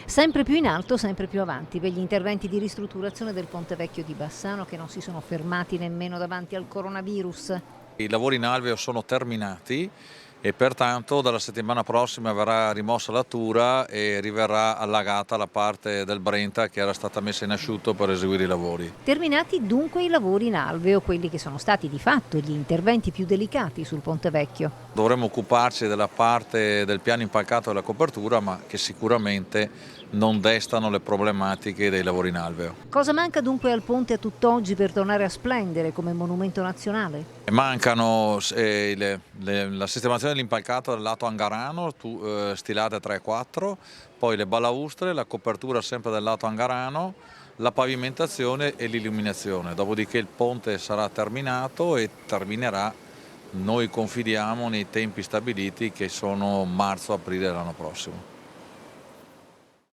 Sempre più in alto, sempre più avanti per gli interventi di ristrutturazione del Ponte Vecchio di Bassano che non si sono fermati nemmeno davanti al coronavirus. I lavori in alveo sono terminati e pertanto dalla settimana prossima verrà rimossa la tura e riverrà allagata la parte del Brenta che era stata messa in asciutto per eseguire i lavori. Terminati dunque i lavori in alveo, quelli che sono stati di fatto gli interventi più delicati sul Ponte Vecchio. Dovremo occuparci della parte del piano impalcato della copertura, ma che sicuramente non destano le problematiche dei lavori in alveo. Cosa manca dunque al ponte a tutt'oggi per tornare a splendere come monumento nazionale? Mancano la sistemazione dell'impalcato del lato angarano, stilate 3 e 4, poi le balaustre, la copertura sempre del lato angarano, la pavimentazione e l'illuminazione. Dopodiché il ponte sarà terminato e terminerà, noi confidiamo, nei tempi stabiliti che sono marzo-aprile dell'anno prossimo.